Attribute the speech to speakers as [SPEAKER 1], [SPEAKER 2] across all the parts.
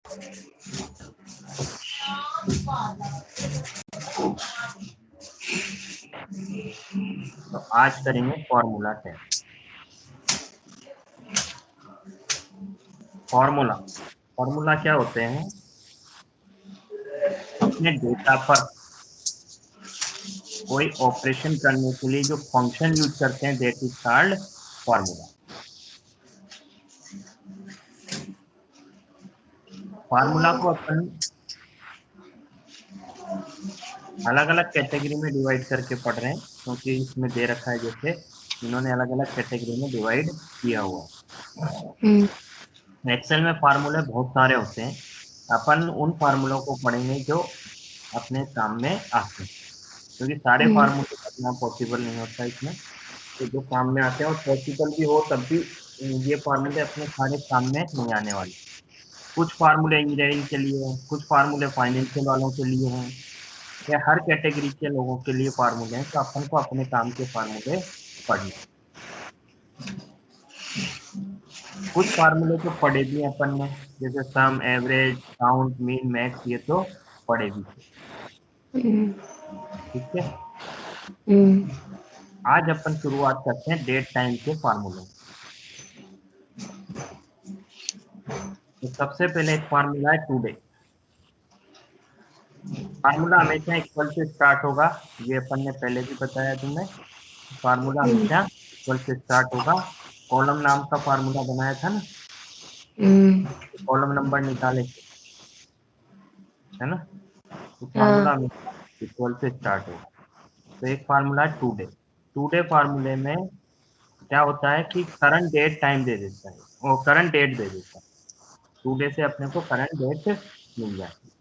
[SPEAKER 1] तो आज करेंगे फॉर्मूला टेस्ट। फॉर्मूला क्या होते हैं? अपने डेटा पर कोई ऑपरेशन करने के लिए जो फंक्शन यूज करते हैं, that is called formula. Formula को अपन अलग अलग कैटेगरी में डिवाइड करके पढ़ रहे हैं, क्योंकि इसमें दे रखा है जैसे इन्होंने अलग अलग कैटेगरी में डिवाइड किया हुआ है। एक्सेल में फार्मूले बहुत सारे होते हैं, अपन उन फार्मूलों को पढ़ेंगे जो अपने काम में आते हैं, क्योंकि सारे फार्मूले करना पॉसिबल नहीं होता इसमें। तो जो काम में आते हैं और पॉसिबल भी हो तब भी ये फार्मूले अपने सारे काम में नहीं आने वाले। कुछ फार्मूले इंजीनियरिंग के लिए हैं, कुछ फार्मूले फाइनेंशियल वालों के लिए हैं, या हर कैटेगरी के लोगों के लिए फार्मूले हैं। तो अपन को अपने काम के फार्मूले पढ़ने। कुछ फार्मूले तो पढ़े भी हैं अपन ने, जैसे सम, एवरेज, काउंट, मीन, मैक्स, ये तो पढ़े भी थे। ठीक है, आज अपन शुरुआत करते हैं डेट टाइम के फार्मूले। तो सबसे पहले एक फार्मूला है टुडे। फार्मूला हमेशा इक्वल से स्टार्ट होगा, ये अपन ने पहले भी बताया तुम्हें। फार्मूला हमेशा इक्वल से स्टार्ट होगा। कॉलम नाम का फार्मूला बनाया था ना, कॉलम नंबर निकाले, है ना? तो फार्मूला हमेशा इक्वल से स्टार्ट होगा। तो एक फार्मूला है टुडे। टुडे फार्मूले में क्या होता है कि करंट डेट टाइम दे देता है, वो करंट डेट दे देता है। टुडे से अपने को करंट डेट मिल जाती है।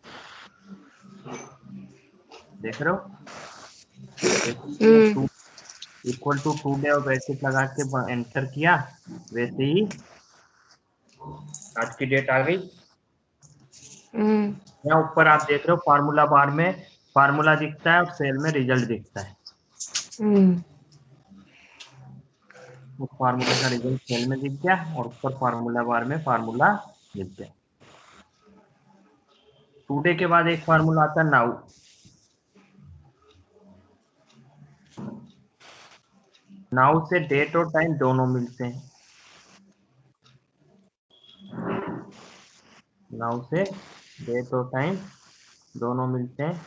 [SPEAKER 1] देख रहे हो? इक्वल टू टुडे और ब्रैकेट लगा के एंटर किया, वैसे ही आज की डेट आ गई। यहाँ ऊपर आप देख रहे हो फार्मूला बार में फार्मूला दिखता है और सेल में रिजल्ट दिखता है। उस फार्मूले का रिजल्ट सेल में दिख गया और ऊपर फार्मूला बार में फार्मूला दिख गया। टुडे के बाद एक फार्मूला आता है नाउ। नाउ से डेट और टाइम दोनों मिलते हैं। नाउ से डेट और टाइम दोनों मिलते हैं।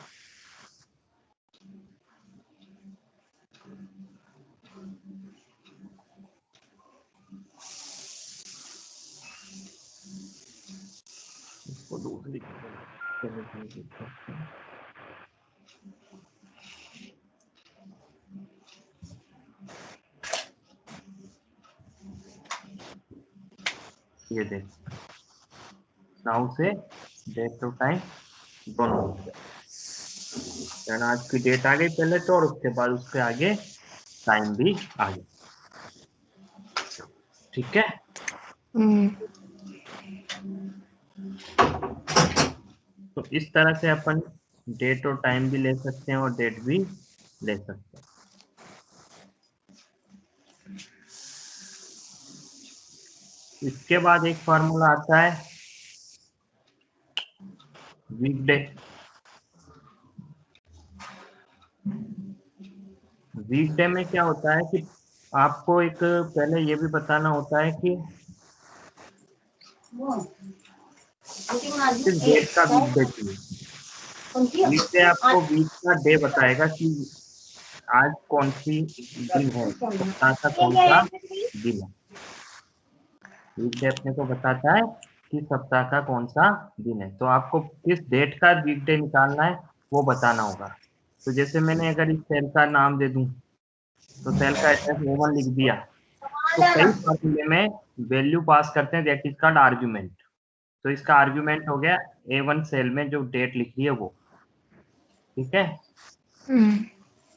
[SPEAKER 1] इसको दूसरी ये देख, नाउ से डेट और टाइम दोनों मिलते हैं। आज की डेट आ गई पहले तो, और उसके बाद उसके आगे टाइम भी आ गया। ठीक है, तो इस तरह से अपन डेट और टाइम भी ले सकते हैं और डेट भी ले सकते हैं। इसके बाद एक फार्मूला आता है वीकडे। वीकडे में क्या होता है कि आपको एक पहले ये भी बताना होता है कि किस डेट का वीकडे चाहिए। वीकडे आपको वीक का डे बताएगा कि आज कौन सी दिन है, सप्ताह का कौन सा दिन है। वीकडे अपने को बताता है कि सप्ताह का कौन सा दिन है। तो आपको किस डेट का वीकडे निकालना है वो बताना होगा। तो जैसे मैंने अगर इस सेल का नाम दे दूं, तो सेल का एड्रेस A1 लिख दिया, तो कई फार्मूले में वैल्यू पास करते हैं, दैट इज कॉल्ड आर्गुमेंट। तो इसका आर्गुमेंट हो गया A1 सेल में जो डेट लिखी है वो। ठीक है,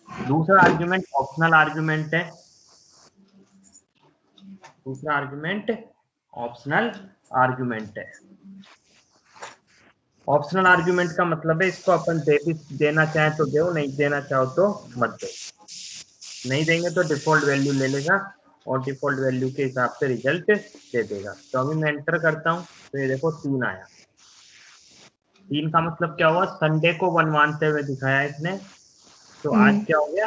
[SPEAKER 1] दूसरा आर्गुमेंट ऑप्शनल आर्गुमेंट है। दूसरा आर्गुमेंट ऑप्शनल आर्गुमेंट है। ऑप्शनल आर्गुमेंट का मतलब है इसको अपन देना चाहें तो दो, नहीं देना चाहो तो मत दो। नहीं देंगे तो डिफॉल्ट वैल्यू ले लेगा और डिफॉल्ट वैल्यू के हिसाब से रिजल्ट दे देगा। तो अभी मैं एंटर करता हूँ तो ये देखो 3 आया। 3 का मतलब क्या हुआ, संडे को 1 मानते हुए दिखाया इसने, तो आज क्या हो गया,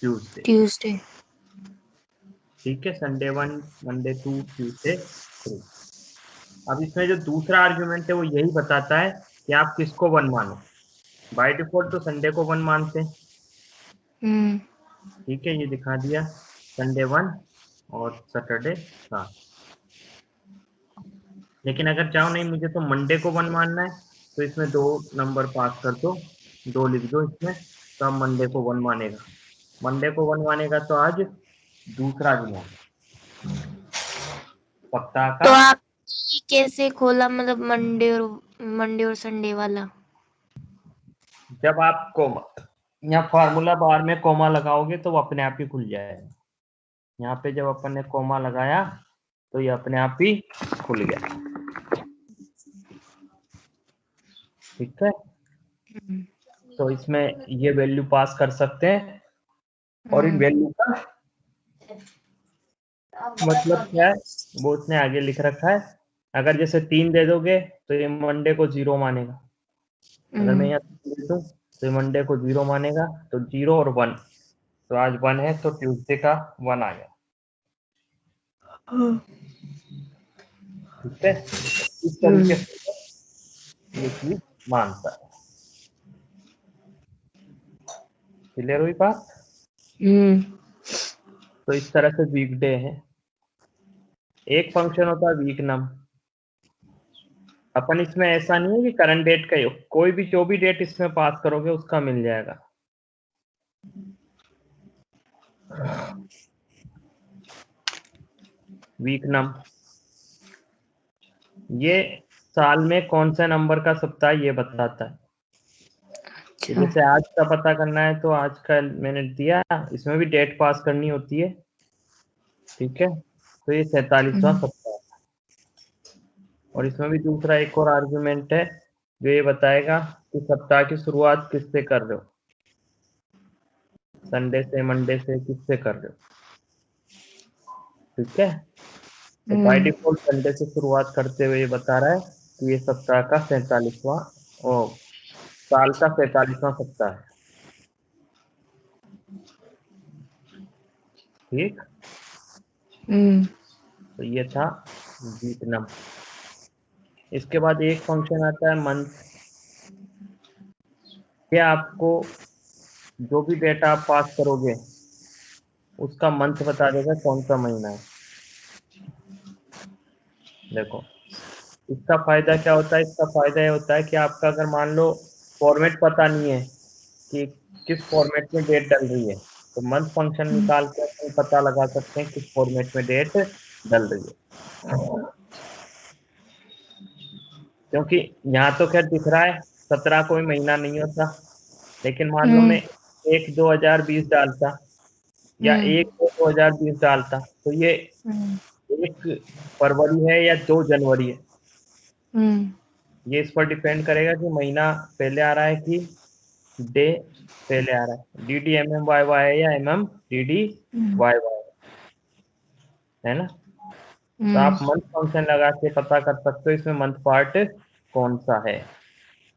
[SPEAKER 1] ट्यूसडे। ठीक है, संडे 1, मंडे 2, ट्यूसडे 3। अब इसमें जो दूसरा आर्ग्यूमेंट है वो यही बताता है कि आप किसको 1 मानो। बाय डिफॉल्ट तो संडे को 1 मानते हैं, ठीक है, ये दिखा दिया संडे 1 और सैटरडे 7। लेकिन अगर चाहो नहीं मुझे तो मंडे को 1 मानना है, तो इसमें 2 नंबर पास कर दो, 2 लिख दो इसमें, तो अब मंडे को 1 मानेगा। मंडे को 1 मानेगा तो आज दूसरा दिन है सप्ताह का।
[SPEAKER 2] तो आप ये कैसे खोला, मतलब मंडे और संडे वाला?
[SPEAKER 1] जब आप कोमा यहाँ फार्मूला बार में कोमा लगाओगे तो वो अपने आप ही खुल जाएगा। यहाँ पे जब अपन ने कोमा लगाया तो ये अपने आप ही खुल गया, ठीक है। तो इसमें ये वैल्यू पास कर सकते हैं, और इन वैल्यू का मतलब क्या है वो उसने आगे लिख रखा है। अगर जैसे 3 दे दोगे तो ये मंडे को 0 मानेगा, अगर मैं यहाँ 3 दे दूं तो ये मंडे को 0 मानेगा, तो 0 और 1, तो आज 1 है तो ट्यूसडे का 1 आ गया, ठीक है। इस तरीके से ये चीज मानता है। क्लियर हुई बात? तो इस तरह से वीकडे है। एक फंक्शन होता है वीक नम। अपन इसमें ऐसा नहीं है कि करंट डेट का ही, कोई भी जो भी डेट इसमें पास करोगे उसका मिल जाएगा। वीक नम ये साल में कौन सा नंबर का सप्ताह ये बताता है। तो जैसे आज का पता करना है तो आज का मैंने दिया, इसमें भी डेट पास करनी होती है, ठीक है। तो ये 47वां सप्ताह है। और इसमें भी दूसरा एक और आर्गुमेंट है जो ये बताएगा कि सप्ताह की शुरुआत किससे कर रहे हो, संडे से, मंडे से, किससे कर रहे हो, ठीक है। तो बाय डिफॉल्ट संडे से शुरुआत करते हुए ये बता रहा है कि ये सप्ताह का 47वां साल का 47वां सप्ताह है, ठीक। तो ये था वीक नंबर। इसके बाद एक फंक्शन आता है मंथ। ये आपको जो भी डेटा आप पास करोगे उसका मंथ बता देगा कौन सा महीना है। देखो इसका फायदा क्या होता है, इसका फायदा ये होता है कि आपका अगर मान लो फॉर्मेट पता नहीं है कि किस फॉर्मेट में डेट डल रही है, तो मंथ फंक्शन निकाल के अपन पता लगा सकते हैं किस फॉर्मेट में डेट डल रही है। क्योंकि यहाँ तो खैर दिख रहा है 17 कोई महीना नहीं होता, लेकिन मान लो मैं 1/2020 डालता या 1/2/2020 डालता, तो ये 1 फरवरी है या 2 जनवरी है, ये इस पर डिपेंड करेगा कि महीना पहले आ रहा है कि डे पहले आ रहा है। DDMMYY है या MMDDYY है ना। तो आप मंथ फंक्शन लगा के पता कर सकते हो इसमें मंथ पार्ट कौन सा है।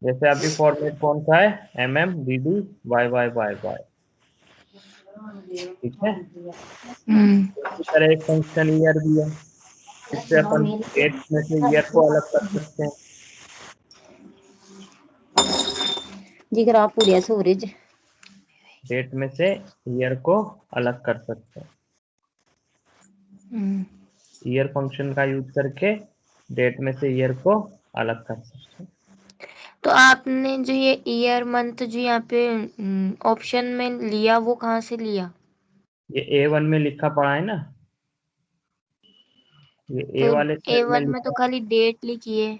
[SPEAKER 1] जैसे अभी फॉर्मेट कौन सा है, MMDDYYYY, ठीक है। इसी तरह एक फंक्शन ईयर भी है, इससे अपन डेट में से ईयर को अलग कर सकते हैं।
[SPEAKER 2] सूरज
[SPEAKER 1] डेट में से ईयर को अलग कर सकते हैं, ईयर फंक्शन का यूज करके डेट में से ईयर को अलग कर सकते हैं।
[SPEAKER 2] तो आपने जो ये ईयर मंथ जो यहाँ पे ऑप्शन में लिया, वो कहाँ से लिया?
[SPEAKER 1] ये A1 में लिखा पड़ा है ना, ये
[SPEAKER 2] तो
[SPEAKER 1] ए वाले सेल में
[SPEAKER 2] A1 में तो
[SPEAKER 1] लिखा,
[SPEAKER 2] खाली डेट लिखी है।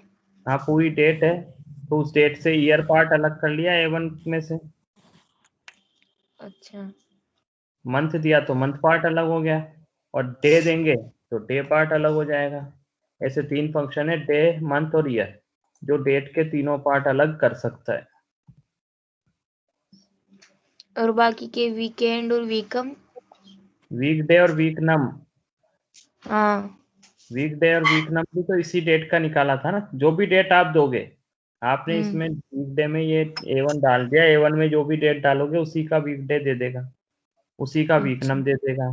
[SPEAKER 1] हाँ पूरी डेट है, तो उस डेट से ईयर पार्ट अलग कर लिया A1 में से।
[SPEAKER 2] अच्छा।
[SPEAKER 1] मंथ दिया तो मंथ पार्ट अलग हो गया, और डे देंगे तो डे पार्ट अलग हो जाएगा। ऐसे 3 फंक्शन है, डे, मंथ और ईयर, जो डेट के तीनों पार्ट अलग कर सकता है।
[SPEAKER 2] और बाकी के वीकेंड और वीकम?
[SPEAKER 1] वीक डे और वीक नम,
[SPEAKER 2] हाँ।
[SPEAKER 1] वीक डे और वीक नम भी तो इसी डेट का निकाला था ना। जो भी डेट आप दोगे, आपने इसमें वीकडे में ये A1 डाल दिया, A1 में जो भी डेट डालोगे उसी का वीकडे दे देगा, उसी का वीक नम दे देगा।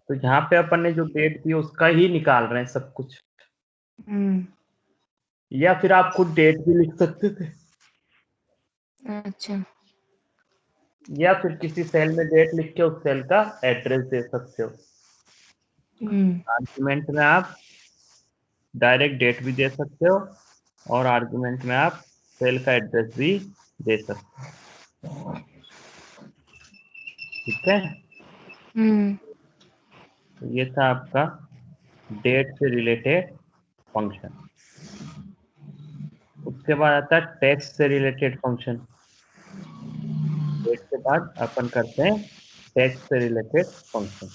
[SPEAKER 1] तो यहाँ पे अपन ने जो डेट दी उसका ही निकाल रहे हैं सब कुछ। या फिर आप खुद डेट भी लिख सकते थे।
[SPEAKER 2] अच्छा।
[SPEAKER 1] या फिर किसी सेल में डेट लिख के उस सेल का एड्रेस दे सकते हो। आर्गुमेंट में आप डायरेक्ट डेट भी दे सकते हो और आर्गुमेंट में आप सेल का एड्रेस भी दे सकते हो। ठीक है। तो ये था आपका डेट से रिलेटेड फंक्शन। उसके बाद आता है टेक्स्ट से रिलेटेड फंक्शन। डेट के बाद अपन करते हैं टेक्स्ट से रिलेटेड फंक्शन।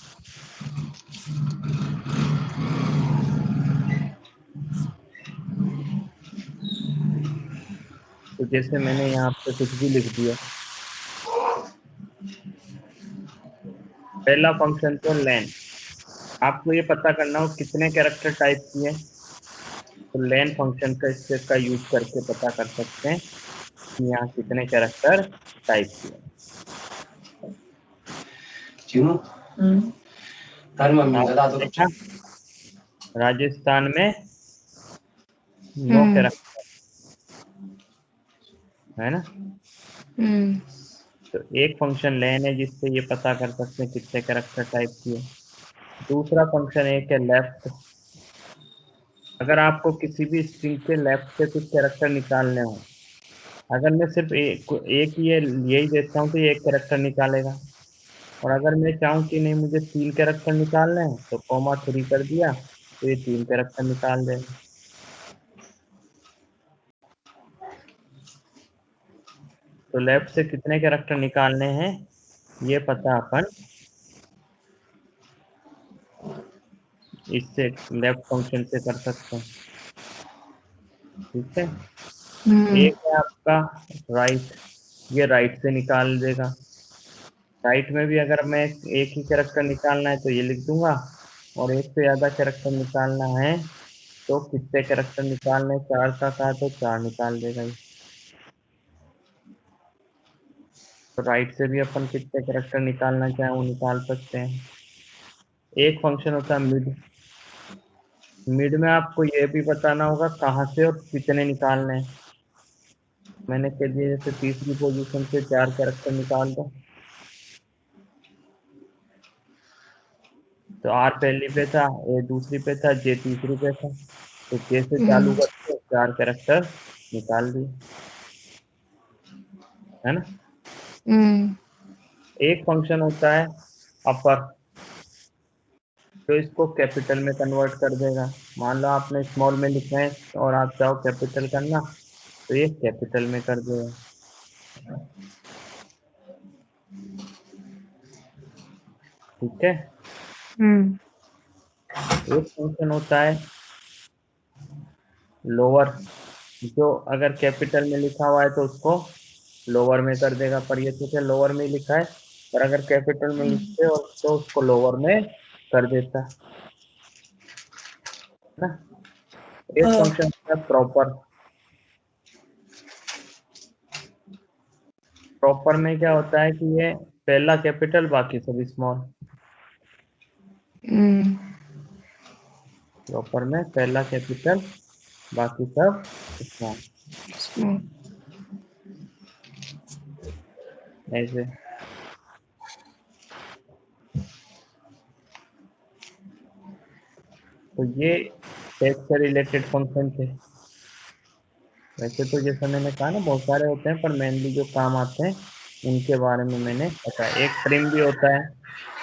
[SPEAKER 1] तो जैसे मैंने यहाँ पे कुछ भी लिख दिया। पहला फंक्शन तो लेन। आपको ये पता करना हो कितने कैरेक्टर टाइप की है, तो लेन फंक्शन का यूज करके पता कर सकते हैं कि यहाँ कितने कैरेक्टर टाइप की है। देखा राजस्थान में 9 कैरेक्टर है ना। तो एक फंक्शन लेन है जिससे ये पता कर सकते हैं कितने कैरेक्टर टाइप की है। दूसरा फंक्शन एक है लेफ्ट। अगर आपको किसी भी स्ट्रिंग के लेफ्ट से कुछ कैरेक्टर निकालने हो, अगर मैं सिर्फ एक ही यही देता हूँ तो ये एक कैरेक्टर निकालेगा। और अगर मैं चाहूँ कि नहीं मुझे 3 कैरेक्टर निकालने हैं तो कॉमा 3 कर दिया तो ये 3 कैरेक्टर निकाल देगा। तो लेफ्ट से कितने कैरेक्टर निकालने हैं ये पता अपन इससे लेफ्ट फंक्शन से कर सकते हैं। ठीक है। एक है आपका राइट, ये राइट से निकाल देगा। राइट में भी अगर मैं एक ही कैरेक्टर निकालना है तो ये लिख दूंगा, और एक से ज्यादा कैरेक्टर निकालना है तो कितने कैरेक्टर निकालने, 4 का कहा तो 4 निकाल देगा ये। तो राइट से भी अपन कितने कैरेक्टर निकालना चाहे वो निकाल सकते हैं। एक फंक्शन होता है मिड। मिड में आपको ये भी बताना होगा कहाँ से और कितने निकालने हैं। मैंने कह दिया जैसे तीसरी पोजीशन से 4 कैरेक्टर निकाल दो, तो आर पहली पे था, ए दूसरी पे था, जे तीसरी पे था, तो जे से चालू करके 4 कैरेक्टर निकाल दिए, है ना। एक फंक्शन होता है अपर, तो इसको कैपिटल में कन्वर्ट कर देगा। मान लो आपने स्मॉल में लिखना है और आप चाहो कैपिटल करना तो ये कैपिटल में कर देगा। ठीक है। एक फंक्शन होता है लोअर, जो अगर कैपिटल में लिखा हुआ है तो उसको लोअर में कर देगा, पर ये तो क्या लोअर में लिखा है, पर अगर कैपिटल में लिखते हो तो उसको लोअर में कर देता है ना। एक फंक्शन होता है प्रॉपर। प्रॉपर में क्या होता है कि ये पहला कैपिटल बाकी सब स्मॉल। प्रॉपर में पहला कैपिटल बाकी सब स्मॉल, ऐसे। तो ये टेक्स्ट से रिलेटेड फंक्शन थे। वैसे तो जैसा मैंने कहा ना बहुत सारे होते हैं, पर मेनली जो काम आते हैं उनके बारे में मैंने बताया। एक ट्रिम भी होता है।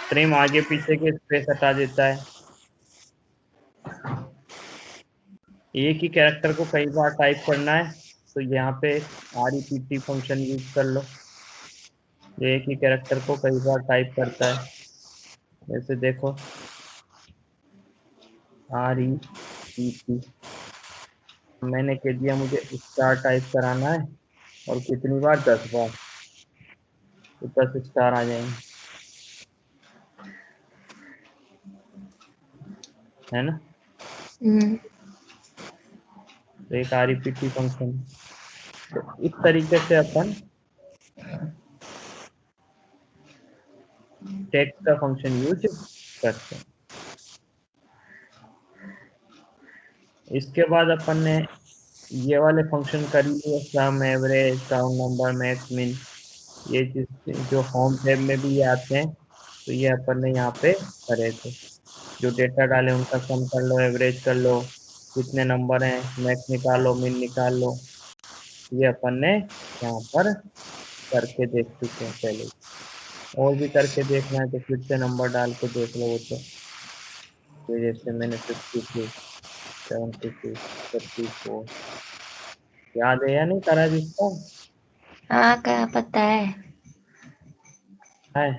[SPEAKER 1] ट्रिम आगे पीछे के स्पेस हटा देता है। एक ही कैरेक्टर को कई बार टाइप करना है तो यहाँ पे REPT फंक्शन यूज कर लो। ये एक ही कैरेक्टर को कई बार टाइप करता है। जैसे देखो REPT, मैंने कह दिया मुझे स्टार टाइप कराना है और कितनी बार, 10 बार, तो 10 स्टार आ जाएंगे, है ना। तो एक REPT फंक्शन। तो इस तरीके से अपन टेक्स्ट का फंक्शन यूज करते हैं। इसके बाद अपन ने ये वाले फंक्शन कर लिए, सम, एवरेज, काउंट नंबर, मैक्स, मिन, ये चीज जो होम टैब में भी ये आते हैं, तो ये अपन ने यहाँ पे करे थे। जो डेटा डाले उनका सम कर लो, एवरेज कर लो, कितने नंबर हैं, मैक्स निकाल लो, मिन निकाल लो, ये अपन ने यहाँ पर करके देख चुके हैं पहले। और भी करके देखना है तो फिर से नंबर डाल के देख लो। वो तो जैसे मैंने 53, 76, 34 याद है या नहीं करा जिसका
[SPEAKER 2] हाँ, क्या पता है।
[SPEAKER 1] है।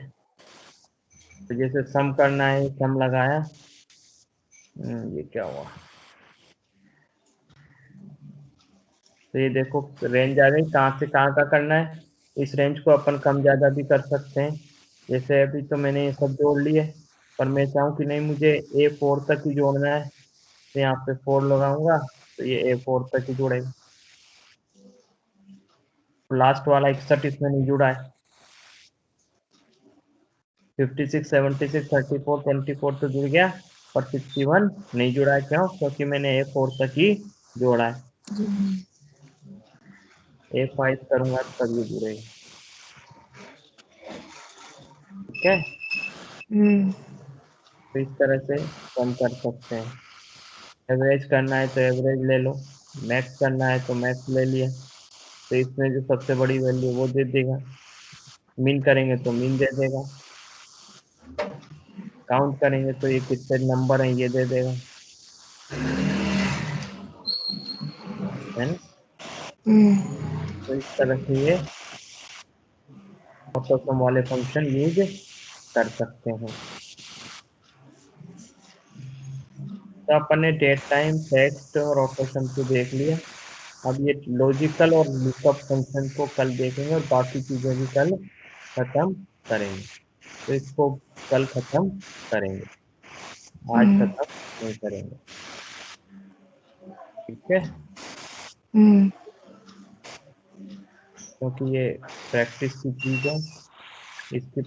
[SPEAKER 1] तो जैसे सम करना है, सम लगाया, ये क्या हुआ, तो ये देखो रेंज आ गई, कहाँ से कहाँ का करना है। इस रेंज को अपन कम ज़्यादा भी कर सकते हैं। जैसे अभी तो मैंने ये सब जोड़ लिए, पर मैं चाहूँ कि नहीं मुझे A4 तक ही जोड़ना है, तो यहाँ पे 4 लगाऊंगा, तो ये A4 तक ही जुड़ेगा। लास्ट वाला 61 इसमें नहीं जुड़ा है। 56, 76, 34, 24 तो जुड़ गया, पर 61 नहीं जुड़ा है। क्यों? क्योंकि मैंने A4 तक ही जोड़ा है। A5 करूंगा तब ये जुड़ेगा। ठीक है, तो इस तरह से कम कर सकते हैं। एवरेज करना है तो एवरेज ले लो, मैक्स करना है तो मैक्स ले लिया, तो इसमें जो सबसे बड़ी वैल्यू वो दे देगा। मिन करेंगे तो मिन दे देगा, काउंट करेंगे तो ये कितने नंबर हैं ये दे देगा, है ना। तो इस तरह से ये ऑटोसम वाले फंक्शन यूज कर सकते हैं। तो अपन ने डेट टाइम, टेक्स्ट और ऑटोसम को देख लिया। अब ये लॉजिकल और लुकअप फंक्शन को कल देखेंगे और बाकी चीजें भी कल खत्म करेंगे। तो इसको कल खत्म करेंगे, आज खत्म नहीं करेंगे। ठीक है, क्योंकि ये प्रैक्टिस की चीज है, इसकी